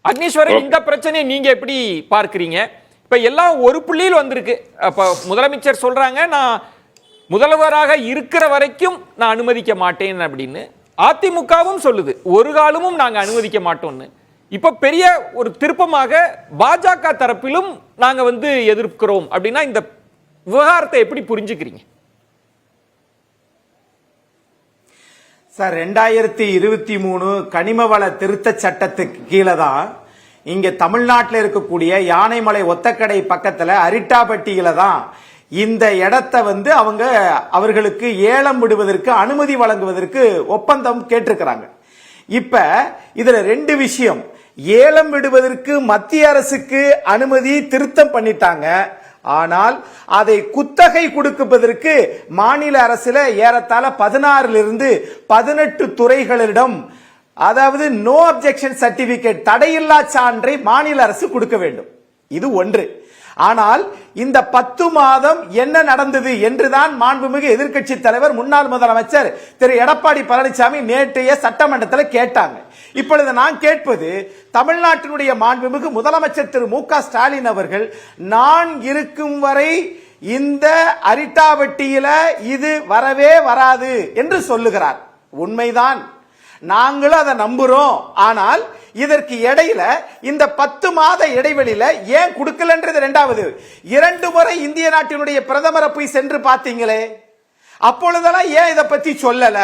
அக்னீஸ்வரன், இந்த பிரச்சனையை நீங்க எப்படி பார்க்கிறீங்க? இப்ப எல்லாம் ஒரு புள்ளியில் வந்திருக்கு. அப்ப முதலமைச்சர் சொல்றாங்க, நான் முதல்வராக இருக்கிற வரைக்கும் நான் அனுமதிக்க மாட்டேன் அப்படின்னு. அதிமுகவும் சொல்லுது, ஒரு காலமும் நாங்க அனுமதிக்க மாட்டோம்னு. இப்ப பெரிய ஒரு திருப்பமாக பாஜக தரப்பிலும் நாங்க எதிர்க்கிறோம் அப்படின்னா இந்த விவகாரத்தை எப்படி புரிஞ்சுக்கிறீங்க சார்? 2023 கனிமவள திருத்த சட்டத்துக்கு கீழே தான் இங்க தமிழ்நாட்டில் இருக்கக்கூடிய யானைமலை ஒத்தக்கடை பக்கத்துல அரிட்டாபட்டியில தான் இந்த இடத்தை அவர்களுக்கு ஏலம் விடுவதற்கு அனுமதி வழங்குவதற்கு ஒப்பந்தம் கேட்டிருக்கிறாங்க. இப்ப இதுல ரெண்டு விஷயம். ஏலம் விடுவதற்கு மத்திய அரசுக்கு அனுமதி திருத்தம் பண்ணிட்டாங்க. ஆனால் அதை குத்தகை கொடுப்பதற்கு மாநில அரசுல ஏறத்தாழ 16 18 துறைகளிடம், அதாவது நோ அப்ஜெக்ஷன் சர்டிபிகேட், தடையில்லா சான்றை மாநில அரசு கொடுக்க வேண்டும். இது ஒன்று. ஆனால் இந்த 10 மாதம் என்ன நடந்தது என்றுதான் மாண்புமிகு எதிர்க்கட்சி தலைவர் முன்னாள் முதலமைச்சர் திரு எடப்பாடி பழனிசாமி நேற்றைய சட்டமன்றத்தில் கேட்டாங்க. இப்பொழுது நான் கேட்பது, தமிழ்நாட்டினுடைய மாண்புமிகு முதலமைச்சர் திரு மு க ஸ்டாலின் அவர்கள், நான் இருக்கும் வரை இந்த அரிட்டாவட்டியில இது வரவே வராது என்று சொல்லுகிறார். உண்மைதான், நாங்களும் அதை நம்புறோம். ஆனால் இதற்கு இடையில இந்த 10 மாத இடைவெளியில ஏன் கொடுக்கலன்றது இரண்டாவது. 2 முறை இந்திய நாட்டினுடைய பிரதமரை போய் சென்று பார்த்தீங்களே, அப்பொழுதெல்லாம் ஏன் இதை பத்தி சொல்லல?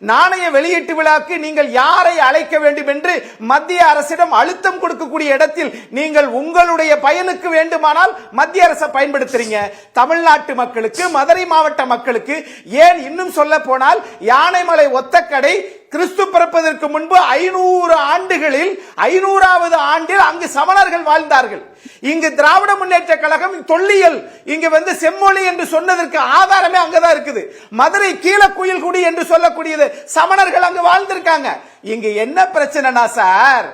நாணய வெளியீட்டு விழாக்கு நீங்கள் யாரை அழைக்க வேண்டும் என்று மத்திய அரசிடம் அழுத்தம் கொடுக்கக்கூடிய இடத்தில் நீங்கள் உங்களுடைய பயனுக்கு வேண்டுமானால் மத்திய அரசை பயன்படுத்துறீங்க. தமிழ்நாட்டு மக்களுக்கு, மதுரை மாவட்ட மக்களுக்கு, ஏன் இன்னும் சொல்ல போனால் யானைமலை ஒத்தக்கடை கிறிஸ்து பிறப்பதற்கு முன்பு 500 ஆண்டுகளில் 500வது ஆண்டில் அங்கு சமணர்கள் வாழ்ந்தார்கள். இங்கு திராவிட முன்னேற்ற கழகம் தொல்லியல் இங்கு செம்மொழி என்று சொன்னதற்கு ஆதாரமே அங்கதான் இருக்குது. மதுரை கீழக்குயில்குடி என்று சொல்லக்கூடியது சமணர்கள் அங்கு வாழ்ந்திருக்காங்க. இங்கு என்ன பிரச்சனைனா சார்,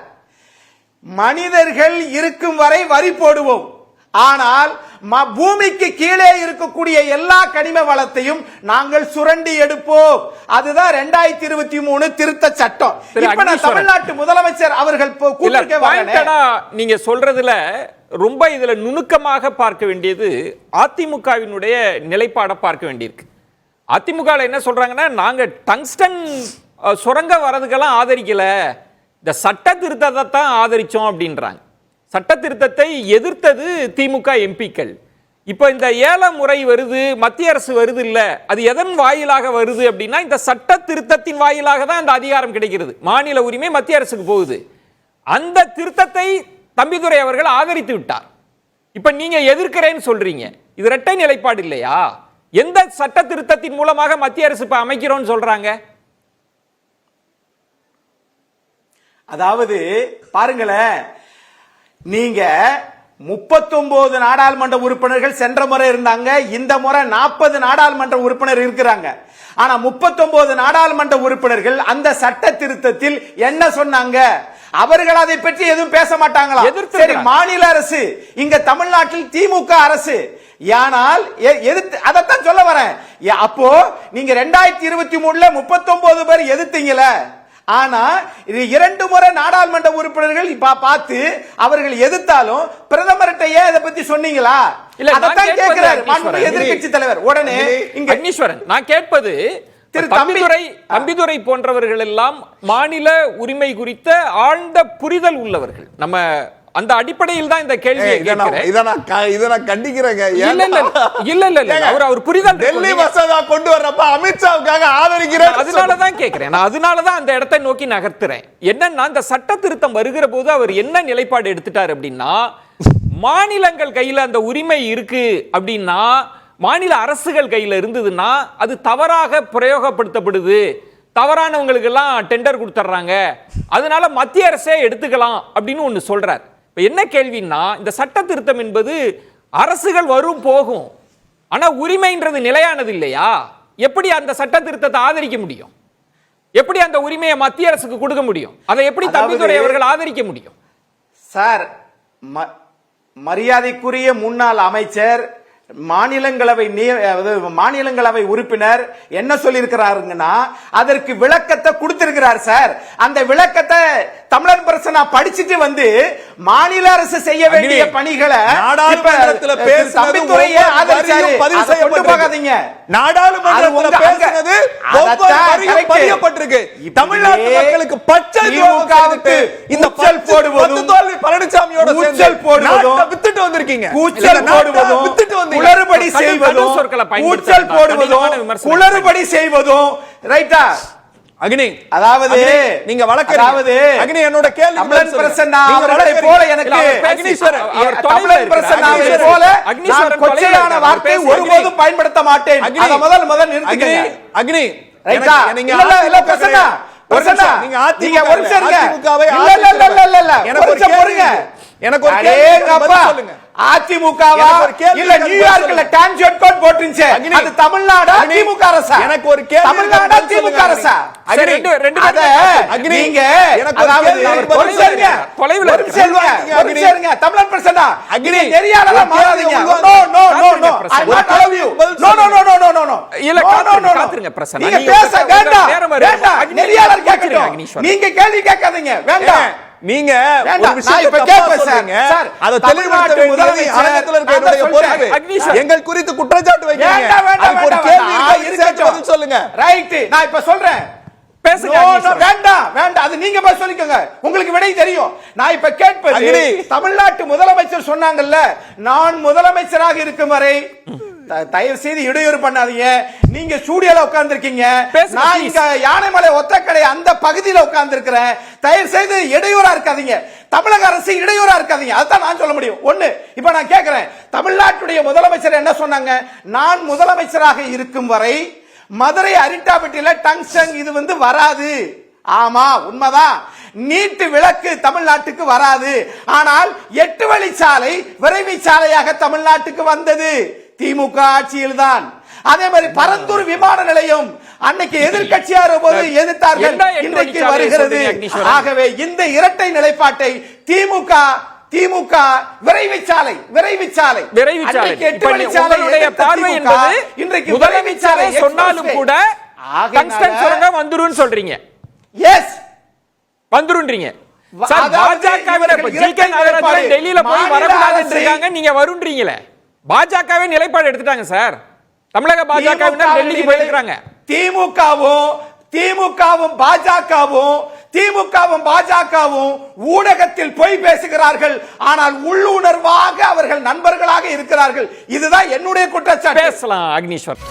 மனிதர்கள் இருக்கும் வரை வரி போடுவோம், ஆனால் பூமிக்கு கீழே இருக்கக்கூடிய எல்லா கனிம வளத்தையும் நாங்கள் சுரண்டி எடுப்போம். அதுதான் 2023 திருத்த சட்டம். இப்ப நான் தமிழ்நாட்டு முதலமைச்சர் அவர்கள் நீங்க சொல்றதுல ரொம்ப இதுல நுணுக்கமாக பார்க்க வேண்டியது அதிமுகவினுடைய நிலைப்பாட பார்க்க வேண்டியிருக்கு. அதிமுக என்ன சொல்றாங்கன்னா, நாங்க டங்ஸ்டன் சுரங்க வரதுக்கெல்லாம் ஆதரிக்கல, இந்த சட்ட திருத்தத்தை தான் ஆதரிச்சோம் அப்படின்றாங்க. சட்ட திருத்தத்தை எதிர்த்தது திமுக எம்பிக்கள். இப்ப இந்த ஏல முறை வருது, மத்திய அரசு வருது இல்ல, அது எதன் வாயிலாக வருது அப்படின்னா இந்த சட்ட திருத்தத்தின் வாயிலாக தான் அந்த அதிகாரம் கிடைக்கிறது. மாநில உரிமை மத்திய அரசுக்கு போகுது. அந்த திருத்தத்தை தம்பிதுரை அவர்கள் ஆதரித்து விட்டார். இப்ப நீங்க எதிர்க்கிறேன்னு சொல்றீங்க, இது இரட்டை நிலைப்பாடு இல்லையா? எந்த சட்ட திருத்தத்தின் மூலமாக மத்திய அரசு இப்ப அமைக்கிறோம்னு சொல்றாங்க? அதாவது பாருங்களேன், நீங்க 39 நாடாளுமன்ற உறுப்பினர்கள் சென்ற முறை இருந்தாங்க, இந்த முறை 40 நாடாளுமன்ற உறுப்பினர் இருக்கிறாங்க. ஆனா 39 நாடாளுமன்ற உறுப்பினர்கள் அந்த சட்ட திருத்தத்தில் என்ன சொன்னாங்க? அவர்கள் அதை பற்றி எதுவும் பேச மாட்டாங்களா? சரி, மாநில அரசு, இங்க தமிழ்நாட்டில் திமுக அரசு, ஆனால் அதைத்தான் சொல்ல வரேன். அப்போ நீங்க 2023 39 பேர் எதிர்த்தீங்கள, ஆனா 2 முறை நாடாளுமன்ற உறுப்பினர்கள் பார்த்து அவர்கள் எதிர்த்தாலும் பிரதமர்கிட்ட ஏன் இதை பத்தி சொன்னீங்களா? அதான் கேட்கிறார் எதிர்க்கட்சி தலைவர். உடனே இங்க அக்னீஸ்வரன், நான் கேட்பது, தம்பிதுரை போன்றவர்கள் எல்லாம் மாநில உரிமை குறித்த ஆழ்ந்த புரிதல் உள்ளவர்கள். நம்ம அந்த அடிப்படையில் தான் இந்த கேள்வியை கேட்கிறேன். இத நான் கண்டிக்கிறேங்க. அவர் புரிதல் டெல்லி மசோதா கொண்டு வரப்ப அமித்ஷாவுக்காக ஆதரிக்கிறேன், அதனால தான் கேட்கிறேன். நான் அதனால தான் அந்த இடத்தை நோக்கி நகர்த்துறேன். என்னன்னா, இந்த சட்ட திருத்தம் வருகிற போது அவர் என்ன நிலைப்பாடு எடுத்துட்டார் அப்படின்னா, மாநிலங்கள் கையில அந்த உரிமை இருக்கு அப்படின்னா, மாநில அரசுகள் கையில இருந்ததுன்னா அது தவறாக பிரயோகப்படுத்தப்படுது, தவறானவங்களுக்கு எல்லாம் டெண்டர் கொடுத்துறாங்க, அதனால மத்திய அரசே எடுத்துக்கலாம் அப்படின்னு ஒன்னு சொல்றார். என்ன கேள்வின்னா, இந்த சட்ட திருத்தம் என்பது அரசுகள் வரும் போகும், ஆனா உரிமைன்றது நிலையானது இல்லையா? எப்படி அந்த சட்ட திருத்தத்தை ஆதரிக்க முடியும்? எப்படி அந்த உரிமையை மத்திய அரசுக்கு கொடுக்க முடியும்? அதை எப்படி தம்பிதுரை அவர்கள் ஆதரிக்க முடியும்? சார், மரியாதைக்குரிய முன்னாள் அமைச்சர் மாநிலங்களவை உறுப்பினர் என்ன சொல்லியிருக்கிறாருங்கன்னா அதற்கு விளக்கத்தை கொடுத்திருக்கிறார் சார். அந்த விளக்கத்தை தமிழன் பிரசன்னா படிச்சுட்டு வந்து மாநில அரசு செய்ய வேண்டிய பணிகளை நாடாளுமன்றத்தில் தம்பித்துறையை ஆதரிச்சாரு. அதை கொண்டு போகாதீங்க. நாடாளுமன்றத்தில் பேசினது ஒவ்வொரு வரியும் பதியப்பட்டிருக்கு. தமிழ்நாட்டு மக்களுக்கு பச்சை திமுகவுக்கு இந்த கூச்சல் போடுவதும் தோல்வி பழனிசாமியோட கூச்சல் போடுவதும் வித்துட்டு வந்திருக்கீங்க. கூச்சல் போடுவதும் குளறுபடி செய்வதும் கூச்சல் போடுவதும் குளறுபடி செய்வதும் ரைட்டா அக்னி? அதாவது நீங்க வழக்கறிஞர். அக்னி, என்னோட கேள்வி தமிழன் பிரசன்னா அவர்களை போல எனக்கு தமிழன் பிரசன்னாவை போல நான் கொச்சையான வார்த்தை ஒருபோதும் பயன்படுத்த மாட்டேன். அத முதல் நிறுத்துங்க. அக்னி, ரைட்டா? இல்ல பிரசன்னா பிரசன்னா நீங்க நீங்க ஒரு நிமிஷம் இருங்க. இல்ல எனக்கு ஒரு பொறுங்க. எனக்கு ஒரு கேள்வி சொல்லுங்க. அதிமுகவா இல்ல நியூயார்க்ல டான்ஜெட் கோட் போட்டுருச்சு. அது தமிழ்நாடு அதிமுக அரசா? எனக்கு ஒரு கேள்வி. தமிழ்நாடு அதிமுக அரசா? நீங்க தமிழன் பிரசன்னா நெறியாளரா மாறாதீங்க. No no no no I not love you. No no no no no no இல்ல காத்துருங்க பிரசன்னா. நீங்க பேச வேண்டாம். நெறியாளர் கேட்கட்டும். நீங்க கேள்வி கேட்காதீங்க. வேண்டாம். நீங்க ஒரு விஷயத்தை கேட்பீங்க. அத தெளிவாக்க முதலமைச்சர் அரங்கத்துல இருக்க என்னுடைய பொறுப்பு. எங்கள் குறித்து குற்றச்சாட்டு வைக்கிறீங்க. அதுக்கு ஒரு கேள்வி பதில் சொல்லுங்க. ரைட், நான் இப்ப சொல்றேன். பேசுங்க. வேண்டாம் வேண்டாம், அது நீங்க போய் சொல்லிக்கோங்க. உங்களுக்கு விடை தெரியும். நான் இப்ப கேட்பது, தமிழ்நாட்டு முதலமைச்சர் சொன்னாங்கல்ல, நான் முதலமைச்சராக இருக்கும் வரை தயவு செய்து இடையூறு பண்ணாதீங்க. நீங்க ஸ்டூடியோல உட்கார்ந்து இருக்கீங்க, நான் இங்க யானைமலை ஒத்தக்கடை அந்த பகுதியில உட்கார்ந்து இருக்கிறேன். தயவு செய்து இடையூறா இருக்காதீங்க. தமிழக அரசு இடையூறா இருக்காதீங்க. அதான் நான் சொல்ல முடியும். ஒண்ணு, இப்ப நான் கேட்கிறேன், தமிழ்நாட்டுடைய முதலமைச்சர் என்ன சொன்னாங்க? நான் முதலமைச்சராக இருக்கும் வரை மதுரை அரிட்டாபட்டியில டங்ஸ்டன் இது வராது. ஆமா, உண்மைதான். நீட்டு விளக்கு தமிழ்நாட்டுக்கு வராது. ஆனால் 8 வழிச்சாலை விரைவு சாலையாக தமிழ்நாட்டுக்கு வந்தது திமுக ஆட்சியில் தான். அதே மாதிரி பரந்தூர் விமான நிலையம் அன்னைக்கு எதிர்கட்சியாக போது எதிர்த்தார்கள், இன்றைக்கு வருகிறது. ஆகவே இந்த இரட்டை நிலைப்பாட்டை திமுக விரைவு சாலை பார்வை என்பது இன்றைக்கு முதலமைச்சரை சொன்னாலும் கூட டங்ஸ்டன் சுரங்கம் வந்துரும் சொல்றீங்க. எஸ், வந்துருன்றீங்க. பாஜகவினர் ஜிகே நாகராஜன் டெல்லியில போய் வரக்கூடாதுன்னு இருக்காங்க, நீங்க வருன்றீங்களே. பாஜகவே நிலைப்பாடு எடுத்துட்டாங்க சார். தமிழக பாஜகவினர் டெல்லிக்கு போயிருக்காங்க. திமுகவும் பாஜகவும் ஊடகத்தில் போய் பேசுகிறார்கள். ஆனால் உள்ளுணர்வாக அவர்கள் நண்பர்களாக இருக்கிறார்கள். இதுதான் என்னுடைய குற்றச்சாட்டு. பேசலாம் அக்னீஸ்வர்.